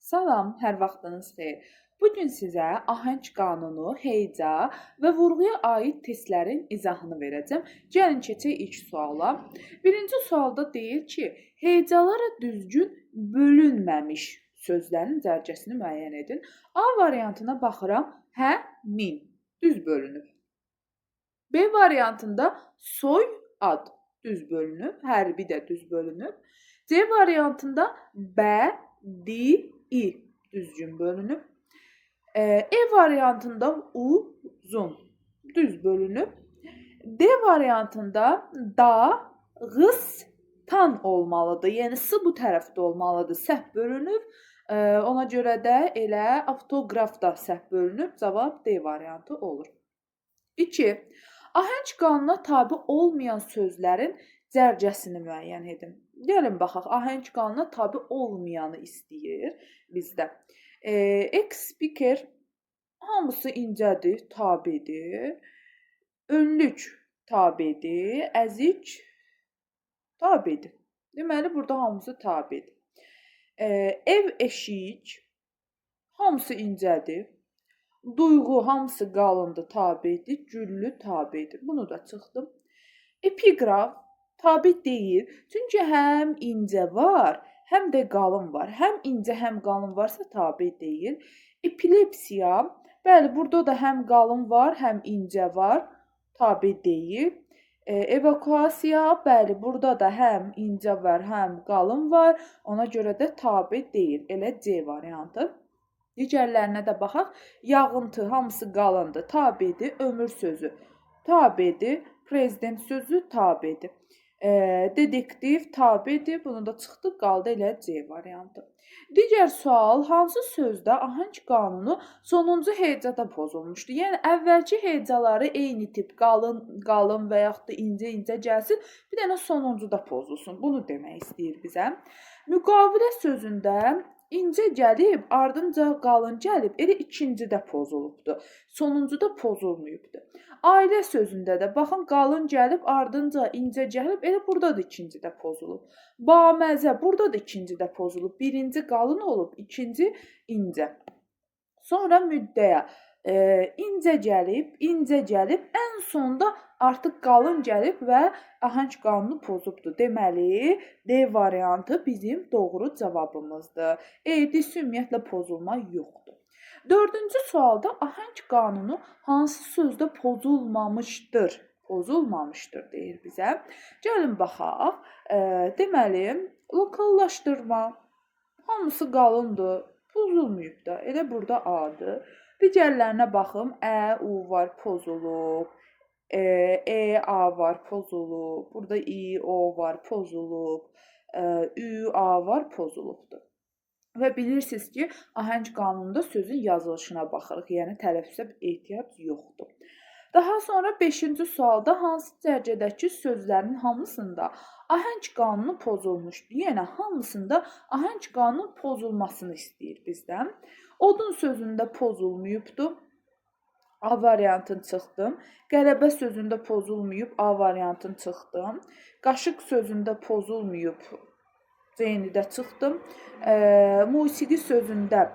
Salam, hər vaxtınız xeyir. Bugün sizə ahəng qanunu, heca və vurğuya aid testlərin izahını verəcəm. Gəlin keçək ilk suala. Birinci sualda deyir ki, hecalara düzgün bölünməmiş sözlərin dərəcəsini müəyyən edin. A variantına baxıram, hə, min, düz bölünüb. B variantında soy, ad, düz bölünüb, hərbi də düz bölünüb. C variantında bə, di, i düzgün bölünüb. E variantında uzun düz bölünüb. D variantında da,ğız, tan olmalıdır. Yəni s bu tərəfdə olmalıdır. Səhv bölünüb. Ona görə də elə avtoqraf da səhv bölünüb. Cavab D variantı olur. 2. Ahəng qanununa tabe olmayan sözlərin dərəcəsini müəyyən edin. Gəlin baxaq, ahəng qanununa tabe olmayanı istəyir bizdə. Ex-speaker hamısı incədir, tabedir. Önlük tabedir, əzik tabedir. Deməli, burada hamısı tabedir. Ev, eşik hamısı incədir. Duyğu hamısı qalındır, tabedir. Güllü tabedir. Bunu da çıxdım. Epiqraf tabe deyil. Çünki həm incə var, həm də qalın var. Həm incə, həm qalın varsa tabe deyil. Epilepsiya, bəli, burada da həm qalın var, həm incə var, tabe deyil. Evakuasiya, bəli, burada da həm incə var, həm qalın var. Ona görə də tabe deyil. Elə C variantı. Digərlərinə də baxaq. Yağıntı hamısı qalındır, tabedir. Ömür sözü tabedir. Prezident sözü tabedir. Dedektiv tabedir. Bunu da çıxdı, qaldı elə C variantı. Digər sual, hansı sözdə ahəng qanunu sonuncu hecada pozulmuşdur? Yəni əvvəlki hecaları eyni tip qalın və yaxud da incə gəlsin, bir dənə sonuncuda pozulsun. Bunu demək istəyir bizə. Müqavilə sözündə incə gəlib, ardınca qalın gəlib, elə ikincidə pozulubdur. Sonuncuda pozulmayıbdır. Ailə sözündə də baxın, qalın gəlib, ardınca incə gəlib, elə burada da ikincidə pozulub. Baməzə, burada da ikincidə pozulub. Birinci qalın olub, ikinci incə. Sonra müddəya, incə gəlib, ən sonda artıq qalın gəlib və ahəng qanunu pozubdur. Deməli, D variantı bizim doğru cavabımızdır. Edisi ümumiyyətlə pozulma yoxdur. Dördüncü sualda ahəng qanunu hansı sözdə pozulmamışdır? Pozulmamışdır deyir bizə. Gəlin baxaq. Deməli, lokallaşdırma hamısı qalındır, pozulmayıb da. Elə burada A-dır. Digərlərinə baxım. U var, pozulub. A var, pozulub. Burada I, O var, pozulub. A var, pozulubdur. Və bilirsiniz ki, ahəng qanununda sözün yazılışına baxırıq. Yəni, tələffüzə ehtiyac yoxdur. Daha sonra 5-ci sualda hansı dərəcədəki sözlərin hamısında ahəng qanunu pozulmuşdur? Yəni, hamısında ahəng qanunu pozulmasını istəyir bizdən. Odun sözündə pozulmayıbdır. A variantını çıxdım. Qələbə sözündə pozulmayıb. A variantını çıxdım. Qaşıq sözündə pozulmayıb. C-ni də çıxdım. Musiqi sözündə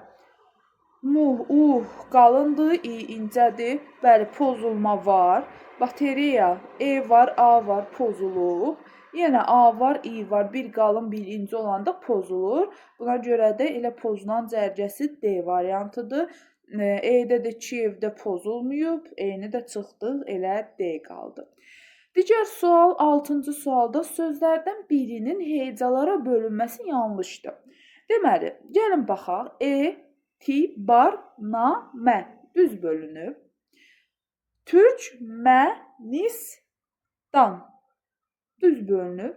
qalındır, incədir. Bəli, pozulma var. Bateriya, var, A var, pozulub. Yenə A var, I var, bir qalın, bir incə olanda pozulur. Buna görə də elə pozulan dərəcəsi D variantıdır. E-də də Kiyevdə pozulmayıb, E-ni də çıxdıq, elə D qaldı. Digər sual, 6-cı sualda sözlərdən birinin hecalara bölünməsi yanlışdır. Deməli, gəlin baxaq. Etibar, namə düz bölünüb. Türkmənistan düz bölünüb.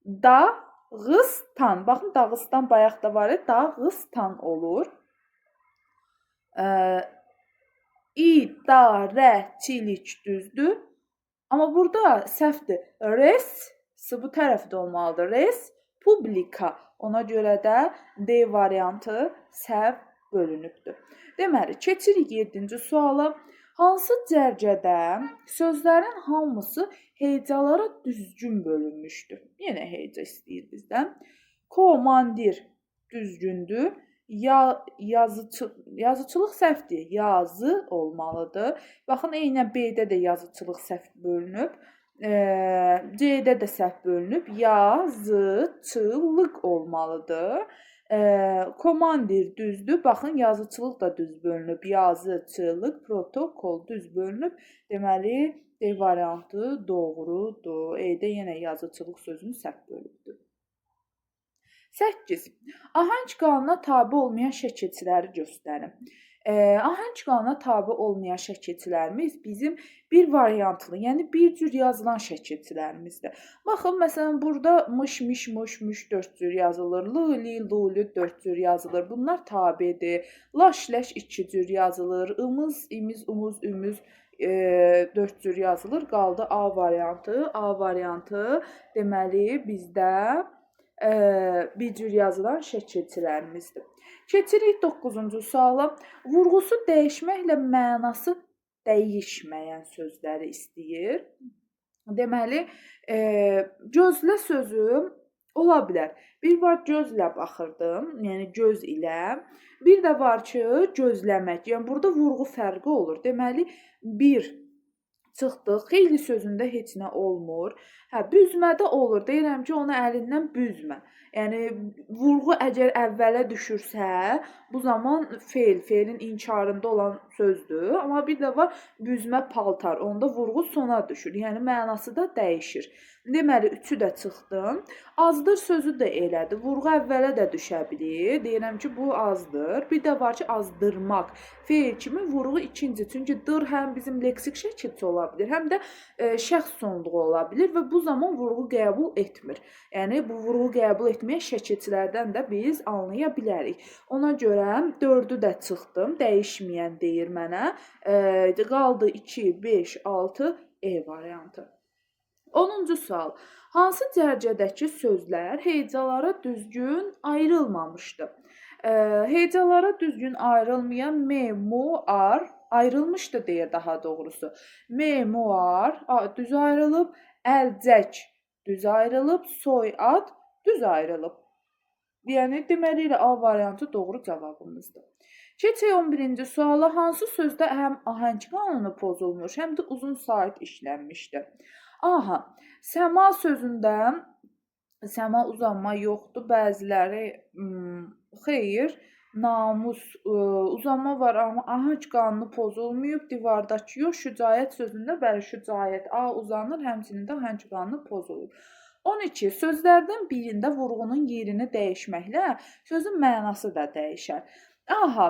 Dağıstan, baxın Dağıstan bayaqda var, Dağıstan olur. İdarəçilik düzdür. Amma burada səhvdir. Res bu tərəfdə olmalıdır. Respublika. Ona görə də D variantı səhv bölünübdür. Deməli, keçirik 7-ci suala. Hansı dərəcədə sözlərin hamısı hecalara düzgün bölünmüşdür? Yenə heca istəyir bizdən. Komandir düzgündür. yazıçılıq səhvdir. Yazı olmalıdır. Baxın, eynən B-də də yazıçılıq səhv bölünüb. C-də də səhv bölünüb. Yazıçılıq olmalıdır. Komandir düzdür. Baxın, yazıçılıq da düz bölünüb. Yazıçılıq, protokol düz bölünüb. Deməli, D variantı doğrudur. E-də yenə yazıçılıq sözünü səhv bölübdür. 8. Ahəng qanuna tabe olmayan şəkilçiləri göstərin. Ahəng qanuna tabe olmayan şəkilçilərimiz bizim bir variantlı, yəni bir cür yazılan şəkilçilərimizdir. Baxın, məsələn, burada mış, miş, muş, muş 4 cür yazılır. L, li, lu, lü 4 cür yazılır. Bunlar tabedir. Laş, leş 2 cür yazılır. Imız, imiz, umuz, ümüz 4 cür yazılır. Qaldı A variantı. A variantı deməli bizdə bir cür yazılan şəkilçilərimizdir. Keçirik 9-cu suala. Vurğusu dəyişməklə mənası dəyişməyən sözləri istəyir. Deməli, gözlə sözü ola bilər. Bir var gözlə baxırdım, yəni göz ilə. Bir də var ki, gözləmək. Yəni burada vurğu fərqi olur. Deməli, bir çıxdıq. Xeyli sözündə heç nə olmur. Büzmədə olur. Deyirəm ki, onu əlindən büzmə. Yəni vurğu əgər əvvələ düşürsə, bu zaman feilin inkarında olan sözdür. Amma bir də var büzmə paltar. Onda vurğu sona düşür. Yəni mənası da dəyişir. Deməli 3-ü də çıxdım. Azdır sözü də elədir. Vurğu əvvələ də düşə bilir. Deyirəm ki, bu azdır. Bir də var ki, azdırmaq. Feil kimi vurğu ikinci. Çünki dır həm bizim leksik şəkilçi ola bilər, həm də şəxs sonluğu ola bilər və bu zaman vurğu qəbul etmir. Yəni bu vurğu qəbul etməyən şəkilçilərdən də biz anlaya bilərik. Ona görə 4-ü də çıxdım. Dəyişməyən deyir mənə. Qaldı 2, 5, 6 E variantı. 10-cu sual. Hansı dərəcədəki sözlər hecalara düzgün ayrılmamışdı? Hecalara düzgün ayrılmayan memuar ayrılmışdı deyə daha doğrusu. Memuar düz ayrılıb, əlcək düz ayrılıb, soyad düz ayrılıb. Yəni deməli A variantı doğru cavabımızdır. Keçək 11-ci suala. Hansı sözdə həm ahəng qanunu pozulmuş, həm də uzun sait işlənmişdi? Aha, səma sözündə səma uzanma yoxdur. Bəziləri xeyr, namus uzanma var, amma ahəng qanunu pozulmayıb. Divardakı yox, şücaət sözündə bəli şücaət A uzanır, həmçinin də ahəng qanunu pozulur. 12. Sözlərdən birində vurğunun yerini dəyişməklə sözün mənası da dəyişər. Aha,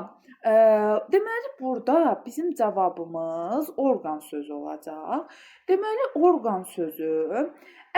deməli burada bizim cavabımız orqan sözü olacaq. Deməli orqan sözü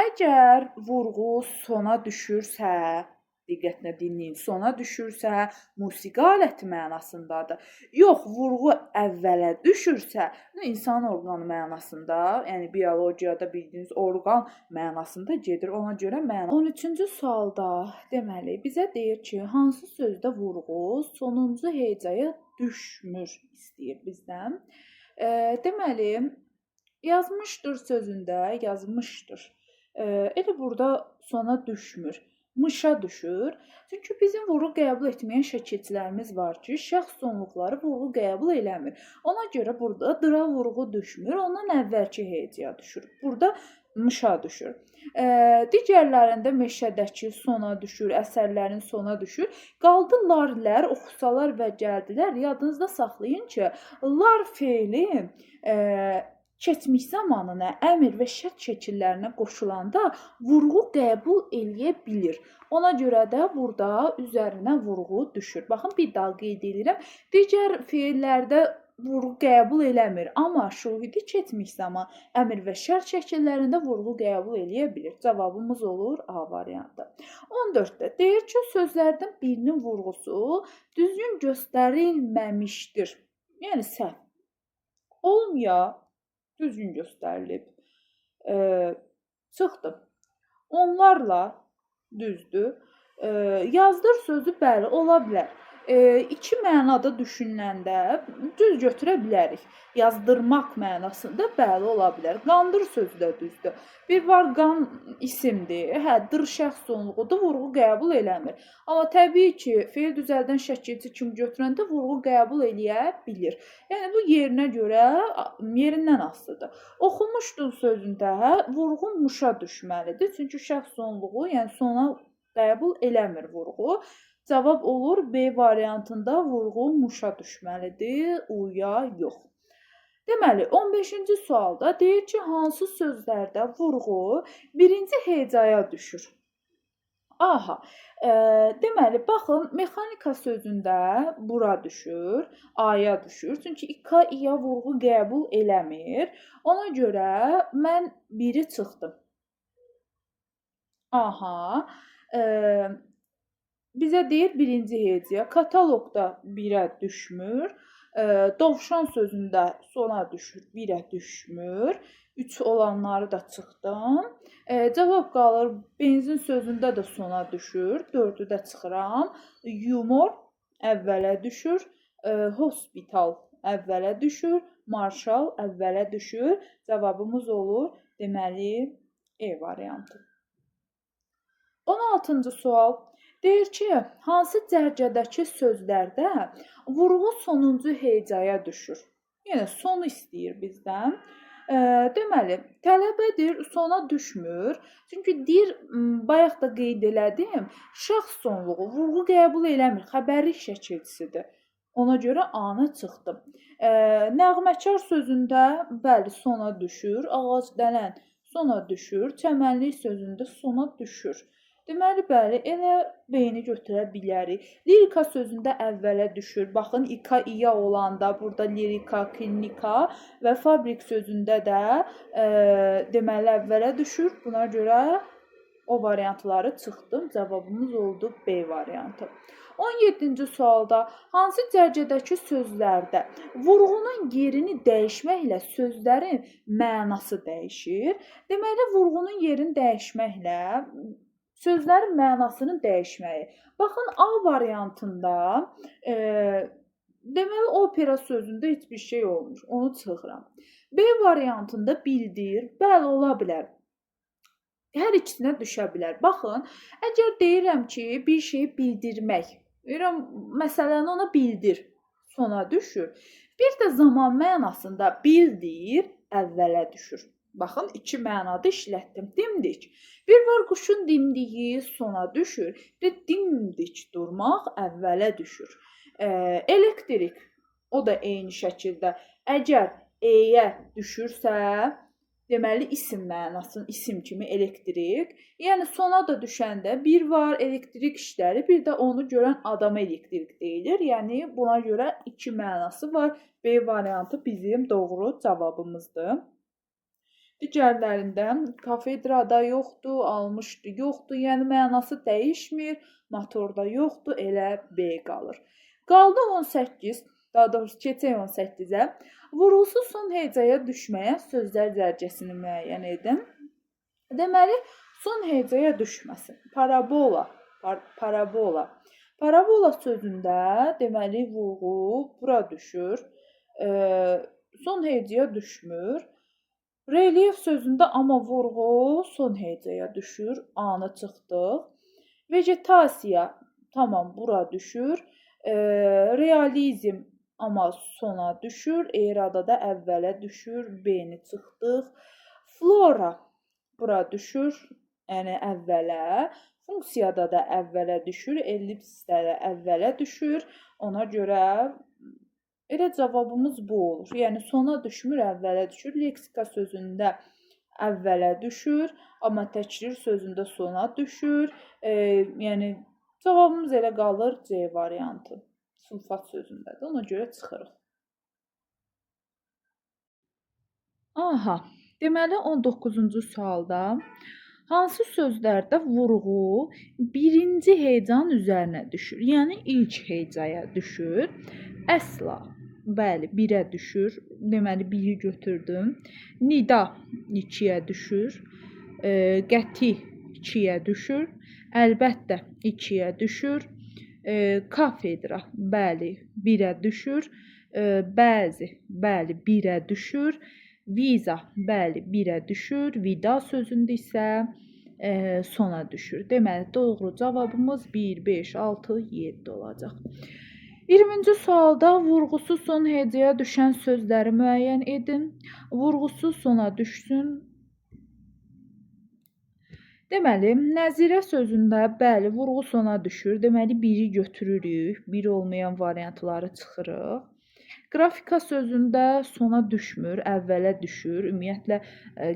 əgər vurğu sona düşürsə, diqqətlə dinləyin, sona düşürsə, musiqi aləti mənasındadır. Yox, vurğu əvvələ düşürsə, insan orqanı mənasında, yəni biologiyada bildiyiniz orqan mənasında gedir. Ona görə məna. 13-cü sualda deməli bizə deyir ki, hansı sözdə vurğu sonuncu hecaya düşmür istəyir bizdən. Deməli yazmışdır sözündə yazmışdır. Elə burada sona düşmür. Mışa düşür. Çünki bizim vurğu qəbul etməyən şəkilçilərimiz var ki, şəxs sonluqları vurğu qəbul eləmir. Ona görə burada dıra vurğu düşmür, ondan əvvəlki hecaya düşür. Burada mışa düşür. Digərlərində meşədəki sona düşür, əsərlərin sona düşür. Qaldı larlər, oxusalar və gəldilər. Yadınızda saxlayın ki, lar feili keçmiş zamanına əmr və şərt şəkillərinə qoşulanda vurğu qəbul eləyə bilir. Ona görə də burada üzərinə vurğu düşür. Baxın, bir daha qeyd edirəm. Digər feillərdə vurğu qəbul eləmir, amma şuhidi keçmiş zaman əmr və şərt şəkillərində vurğu qəbul eləyə bilir. Cavabımız olur A variantı. 14-də deyir ki, sözlərdən birinin vurğusu düzgün göstərilməmişdir. Yəni səhv. Olmaya düzgün göstərilib. Çıxdım. Onlarla düzdür. Yazdır sözü bəli ola bilər. İki mənada düşünüləndə düz götürə bilərik. Yazdırmaq mənasında bəli ola bilər. Qandır sözü də düzdür. Bir var qan isimdir. Hə, dır şəxs sonluğudur, vurğu qəbul eləmir. Amma təbii ki, fe'l düzəldən şəkilçi kimi götürəndə vurğu qəbul eləyə bilir. Yəni bu yerinə görə yerindən asılıdır. Oxumuşdun sözündə vurğu muşa düşməlidir. Çünki şəxs sonluğu, yəni sona qəbul eləmir vurğu. Cavab olur B variantında vurğu muşa düşməlidir, u-ya yox. Deməli, 15-ci sualda deyir ki, hansı sözlərdə vurğu birinci hecaya düşür? Aha, deməli, baxın, mexanika sözündə bura düşür, aya düşür. Çünki İK, İya vurğu qəbul eləmir. Ona görə mən biri çıxdım. Aha, bizə deyir birinci hecəyə, kataloqda 1-ə düşmür, dovşan sözündə sona düşür, 1-ə düşmür, 3 olanları da çıxdım. Cavab qalır, benzin sözündə də sona düşür, 4-ü də çıxıram, yumor əvvələ düşür, hospital əvvələ düşür, marşal əvvələ düşür. Cavabımız olur, deməli, E variantı. 16-cı sual. Deyir ki, hansı cərgədəki sözlərdə vurğu sonuncu hecaya düşür? Yəni, sonu istəyir bizdən. Deməli, tələbədir, sona düşmür. Çünki deyir, bayaq da qeyd elədim, şəxs sonluğu vurğu qəbul eləmir, xəbərlik şəkilçisidir. Ona görə A-nı çıxdım. Nəğməkar sözündə bəli, sona düşür, ağac dələn sona düşür, çəmənlik sözündə sona düşür. Deməli, bəli, elə B-ni götürə bilərik. Lirika sözündə əvvələ düşür. Baxın, İK, İya olanda burada lirika, klinika və fabrik sözündə də deməli, əvvələ düşür. Buna görə o variantları çıxdım. Cavabımız oldu B variantı. 17-ci sualda hansı cərgədəki sözlərdə vurğunun yerini dəyişməklə sözlərin mənası dəyişir? Deməli, vurğunun yerini dəyişməklə sözlərin mənasını dəyişməyi. Baxın, A variantında deməli, opera sözündə heç bir şey olmur. Onu çıxıram. B variantında bildir, bəli, ola bilər. Hər ikisinə düşə bilər. Baxın, əgər deyirəm ki, bir şeyi bildirmək, deyirəm, məsələni ona bildir, sona düşür. Bir də zaman mənasında bildir, əvvələ düşür. Baxın, iki mənada işlətdim. Dimdik. Bir var quşun dimdiyi sona düşür. Bir də dimdik durmaq əvvələ düşür. Elektrik, o da eyni şəkildə. Əgər E-yə düşürsə, deməli isim mənasının isim kimi elektrik. Yəni sona da düşəndə bir var elektrik işləri, bir də onu görən adama elektrik deyilir. Yəni buna görə iki mənası var. B variantı bizim doğru cavabımızdır. Digərlərində kafedrada yoxdur, almışdı, yoxdur. Yəni mənası dəyişmir, motorda yoxdur, elə B qalır. Qaldı 18, daha doğrusu keçək 18-ə. Vurğusuz son hecaya düşməyə sözlər zərcəsini müəyyən edin. Deməli, son hecaya düşməsin. Parabola, parabola. Parabola sözündə deməli vurğu bura düşür. Son hecaya düşmür. Relyef sözündə amma vurğu son hecaya düşür. A-nı çıxdıq. Vegetasiya tamam bura düşür. Realizm amma sona düşür. Erada da əvvələ düşür. B-ni çıxdıq. Flora bura düşür. Yəni əvvələ. Funksiyada da əvvələ düşür. Ellipsdə də əvvələ düşür. Ona görə elə cavabımız bu olur. Yəni sona düşmür, əvvələ düşür. Leksika sözündə əvvələ düşür, amma təkrir sözündə sona düşür. Yəni cavabımız elə qalır C variantı. Sulfat sözündədir. Ona görə çıxırıq. Aha, deməli 19-cu sualda hansı sözlərdə vurğu birinci hecan üzərinə düşür? Yəni ilk hecaya düşür. Əsla. Bəli, 1-ə düşür. Deməli 1-i götürdüm. Nida 2-yə düşür. Qəti 2-yə düşür. Əlbəttə 2-yə düşür. Kafedra, bəli, 1-ə düşür. Bəzi, bəli, 1-ə düşür. Viza, bəli, 1-ə düşür. Vida sözündə isə sona düşür. Deməli, doğru cavabımız 1, 5, 6, 7 olacaq. 20-ci sualda vurğusuz son hecəyə düşən sözləri müəyyən edin. Vurğusuz sona düşsün. Deməli, nəzirə sözündə bəli, vurğu sona düşür. Deməli, biri götürürük, biri olmayan variantları çıxırıq. Qrafika sözündə sona düşmür, əvvələ düşür. Ümumiyyətlə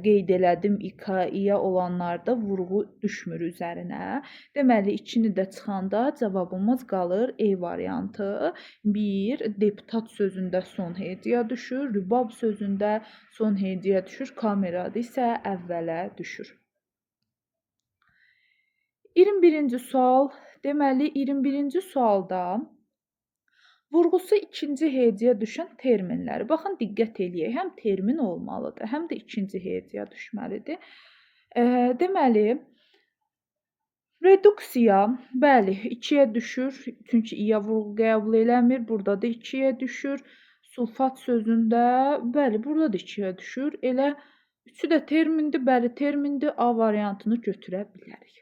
qeyd elədim, İK, İya olanlarda vurğu düşmür üzərinə. Deməli, ikini də çıxanda cavabımız qalır E variantı. 1. Deputat sözündə son hecəyə düşür. Rübab sözündə son hecəyə düşür. Kamerada isə əvvələ düşür. 21-ci sual. Deməli, 21-ci sualda vurğusu ikinci hecəyə düşən terminləri. Baxın, diqqət eləyək. Həm termin olmalıdır, həm də ikinci hecəyə düşməlidir. Deməli, reduksiya, bəli, 2-yə düşür. Çünki İya vurğu qəbul eləmir. Burada da 2-yə düşür. Sulfat sözündə, bəli, burada da 2-yə düşür. Elə üçü də termindir, bəli, termindir. A variantını götürə bilərik.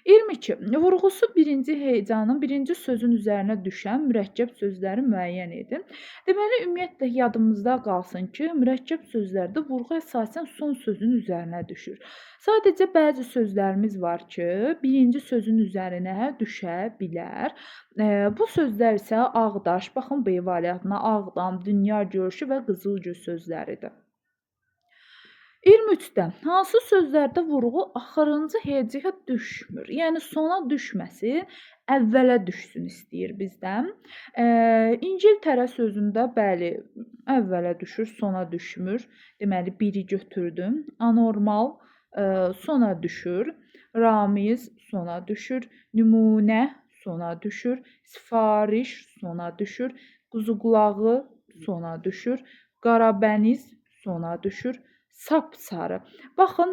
22. Vurğusu birinci hecanın birinci sözün üzərinə düşən mürəkkəb sözləri müəyyən edin. Deməli, ümumiyyətlə yadımızda qalsın ki, mürəkkəb sözlərdə vurğu əsasən son sözün üzərinə düşür. Sadəcə bəzi sözlərimiz var ki, birinci sözün üzərinə düşə bilər. Bu sözlər isə Ağdaş, baxın B variantına, Ağdam, dünya görüşü və Qızılgül sözləridir. 23-də hansı sözlərdə vurğu axırıncı hecəyə düşmür? Yəni sona düşməsin, əvvələ düşsün istəyir bizdən. İngiltərə sözündə bəli, əvvələ düşür, sona düşmür. Deməli, biri götürdüm. Anormal sona düşür. Ramiz sona düşür. Nümunə sona düşür. Sifariş sona düşür. Quzuqulağı sona düşür. Qarabəniz sona düşür. Sapsarı. Baxın,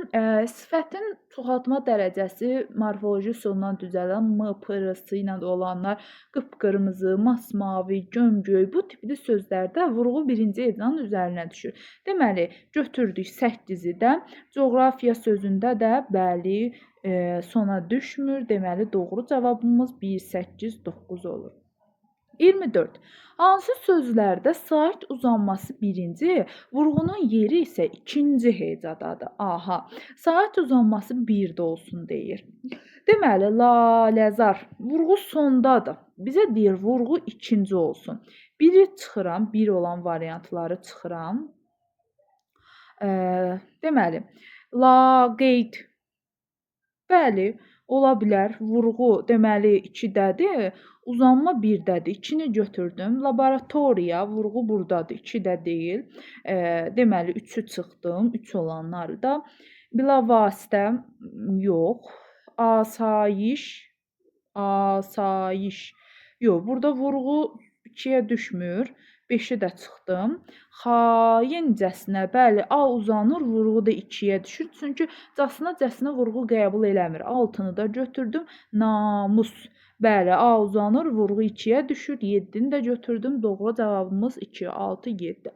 sifətin çoxaltma dərəcəsi morfoloji üsulundan düzələn M, P-rısı ilə olanlar qıpqırmızı, masmavi, gömgöy bu tipli sözlərdə vurğu birinci hecanın üzərinə düşür. Deməli, götürdük 8-i də. Coğrafiya sözündə də bəli, sona düşmür. Deməli, doğru cavabımız 1, 8, 9 olur. 24. Hansı sözlərdə sait uzanması birinci, vurğunun yeri isə ikinci hecadadır? Aha, sait uzanması 1-də olsun deyir. Deməli, laləzar vurğu sondadır. Bizə deyir, vurğu ikinci olsun. Biri çıxıram, bir olan variantları çıxıram. Deməli, laqeyd. Bəli, ola bilər. Vurğu deməli 2-dədir, uzanma 1-dədir. 2-ni götürdüm. Laboratoriya, vurğu burdadır, 2-də deyil. Deməli 3-ü çıxdım, 3 olanları da. Bilavasitə yox. Asayiş, yox. Burada vurğu 2-yə düşmür. 5-i də çıxdım. Xaincəsinə, bəli, A uzanır, vurğu da 2-yə düşür. Çünki casına vurğu qəbul eləmir. 6-nı da götürdüm. Namus, bəli, A uzanır, vurğu 2-yə düşür. 7-ni də götürdüm. Doğru cavabımız 2, 6, 7.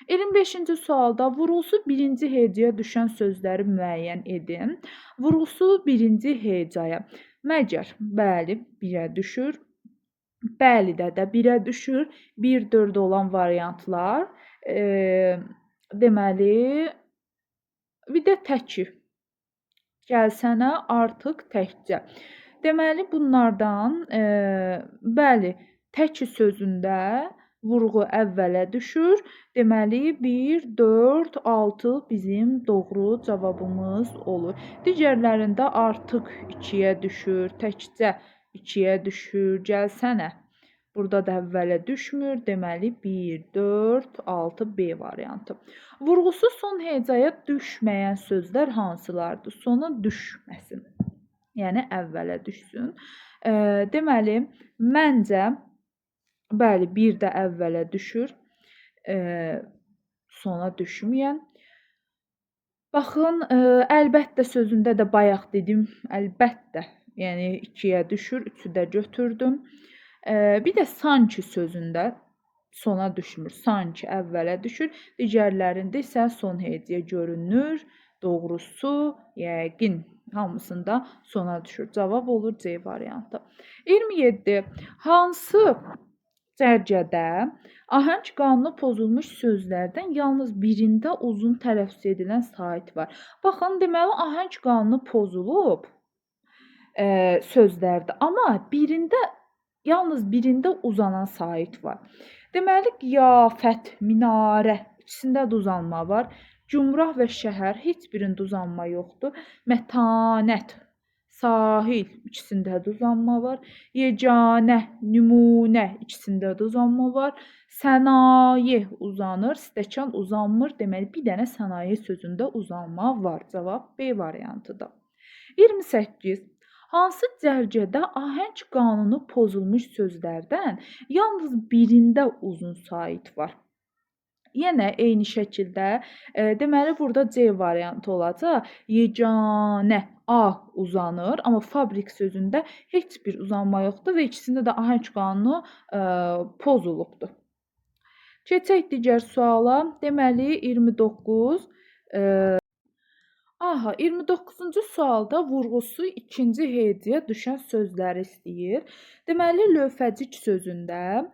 25-ci sualda vurğusu birinci hecəyə düşən sözləri müəyyən edin. Vurğusu birinci hecəyə. Məgər, bəli, 1-ə düşür. Bəlidə də 1-ə düşür. 1-4 olan variantlar. Deməli, bir də təki. Gəlsənə artıq təkcə. Deməli, bunlardan bəli, təki sözündə vurğu əvvələ düşür. Deməli, 1, 4, 6 bizim doğru cavabımız olur. Digərlərində artıq 2-yə düşür, təkcə 2-yə düşür, gəlsənə. Burada da əvvələ düşmür. Deməli, 1, 4, 6, B variantı. Vurğusu son hecəyə düşməyən sözlər hansılardır? Sona düşməsin. Yəni, əvvələ düşsün. Deməli, məncə, bəli, 1 də əvvələ düşür. Sona düşməyən. Baxın, əlbəttə sözündə də bayaq dedim, əlbəttə. Yəni 2-yə düşür, 3-ü də götürdüm. Bir də sanki sözündə sona düşmür. Sanki əvvələ düşür. Digərlərində isə son heyciyə görünür. Doğrusu, yəqin hamısında sona düşür. Cavab olur C variantı. 27. Hansı cərgədə ahəng qanunu pozulmuş sözlərdən yalnız birində uzun tələffüz edilən sait var? Baxın, deməli ahəng qanunu pozulub sözlərdə, amma yalnız birində uzanan sait var. Deməli, qiyafət, minarə ikisində də uzanma var. Cümrah və şəhər heç birində uzanma yoxdur. Mətanət, sahil ikisində də uzanma var. Yeganə, nümunə ikisində də uzanma var. Sənaye uzanır, stəkan uzanmır. Deməli, bir dənə sənaye sözündə uzanma var. Cavab B variantıdır. 28. Hansı cərgədə ahəng qanunu pozulmuş sözlərdən yalnız birində uzun sait var? Yenə eyni şəkildə, deməli burada C variantı olacaq. Yeganə A uzanır, amma fabrik sözündə heç bir uzanma yoxdur və ikisində də ahəng qanunu pozulubdur. Keçək digər suala. Deməli 29 29-cu sualda vurğusu ikinci heyciyə düşən sözləri istəyir. Deməli, lövhəcik sözündə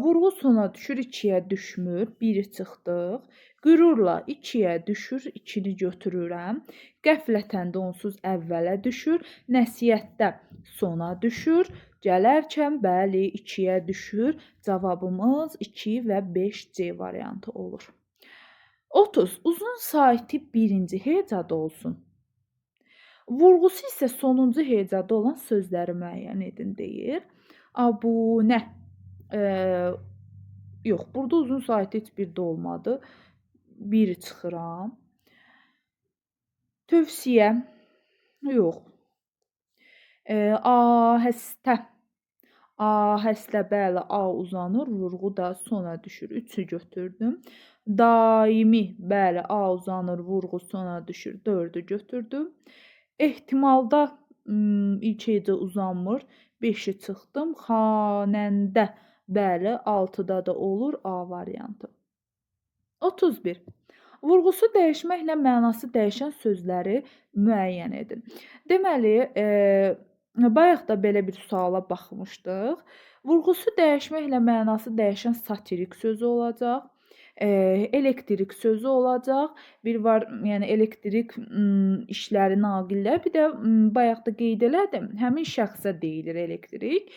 vurğu sona düşür, ikiyə düşmür, biri çıxdıq. Qürurla ikiyə düşür, ikini götürürəm. Qəflətən də onsuz əvvələ düşür. Nəsihətdə sona düşür. Gələrkən, bəli, ikiyə düşür. Cavabımız 2 və 5C variantı olur. 30. Uzun saiti birinci hecada olsun. Vurğusu isə sonuncu hecada olan sözləri müəyyən edin deyir. Abunə. Yox, burada uzun saiti heç bir də olmadı. Biri çıxıram. Tövsiyə. Yox. Ahəstə. Ahəstə, bəli, A uzanır, vurğu da sona düşür. 3-ü götürdüm. Daimi, bəli, A uzanır, vurğu sona düşür. 4-ü götürdüm. Ehtimalda ilk hecə uzanmır. 5-i çıxdım. Xanəndə, bəli, 6-da da olur A variantı. 31. Vurğusu dəyişməklə mənası dəyişən sözləri müəyyən edin. Deməli, bayaq da belə bir suala baxmışdıq. Vurğusu dəyişməklə mənası dəyişən satirik sözü olacaq. Elektrik sözü olacaq. Bir var, yəni elektrik işləri naqillər. Bir də bayaq da qeyd elədim, həmin şəxsə deyilir elektrik.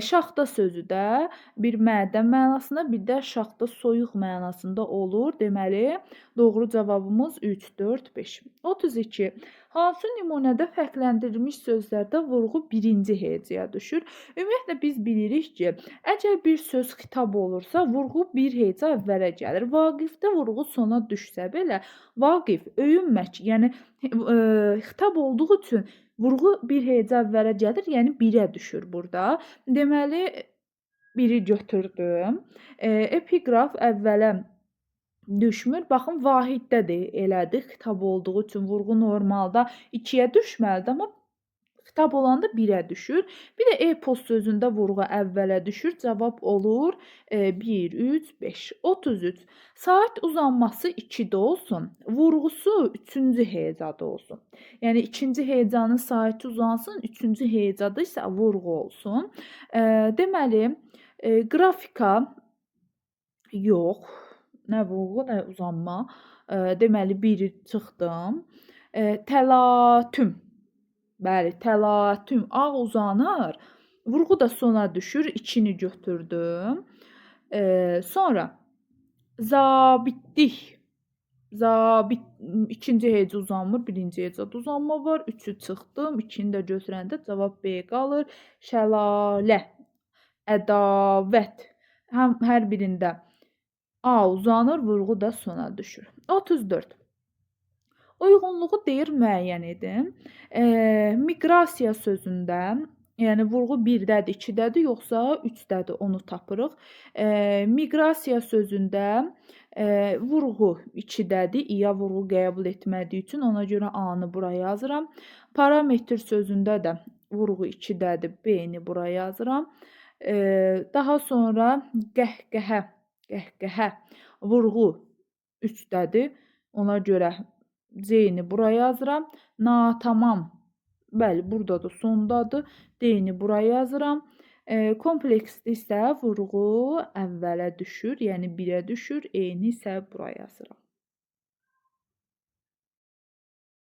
Şaxta sözü də bir mədən mənasında, bir də şaxta soyuq mənasında olur. Deməli, doğru cavabımız 3, 4, 5. 32. Hansı nümunədə fərqləndirilmiş sözlərdə vurğu birinci hecəyə düşür? Ümumiyyətlə biz bilirik ki, əgər bir söz xitab olursa, vurğu bir hecə əvvələ gəlir. Vaqifdə vurğu sona düşsə belə, Vaqif öyünmək, yəni xitab olduğu üçün vurğu bir hecə əvvələ gəlir, yəni 1-ə düşür burada. Deməli, 1-i götürdüm. Epiqraf əvvələ düşmür. Baxın, vahiddə də elədik. Xitab olduğu üçün vurğu normalda 2-yə düşməlidir, amma xitab olanda 1-ə düşür. Bir də e-post sözündə vurğu əvvələ düşür. Cavab olur 1, 3, 5. 33. Saat uzanması 2-də olsun. Vurğusu 3-cü hecada olsun. Yəni, 2-ci hecanın saati uzansın, 3-cü hecada isə vurğu olsun. Deməli, qrafika yox. Nə vurğu, nə uzanma. Deməli, 1-i çıxdım. Təlatüm. Bəli, təlatüm. A uzanır. Vurğu da sona düşür. 2-ni götürdüm. Sonra zabitlik. Zabit 2-ci hecə uzanmır, 1-ci hecədə uzanma var. 3-ü çıxdım. 2-ni də götürəndə cavab B qalır. Şəlalə. Ədavət. Hər birində A uzanır, vurğu da sona düşür. 34. Uyğunluğu deyir, müəyyən edin. Miqrasiya sözündə, yəni vurğu 1-dədir, 2-dədir, yoxsa 3-dədir, onu tapırıq. Miqrasiya sözündə vurğu 2-dədir, İya vurğu qəbul etmədiyi üçün ona görə A-nı bura yazıram. Parametr sözündə də vurğu 2-dədir. B-ni bura yazıram. Daha sonra qəhqəhə vurğu 3-dədir. Ona görə C-ni bura yazıram. Natamam, bəli, burada da sondadır. D-ni bura yazıram. Kompleksdə isə vurğu əvvələ düşür, yəni 1-ə düşür. E-ni isə bura yazıram.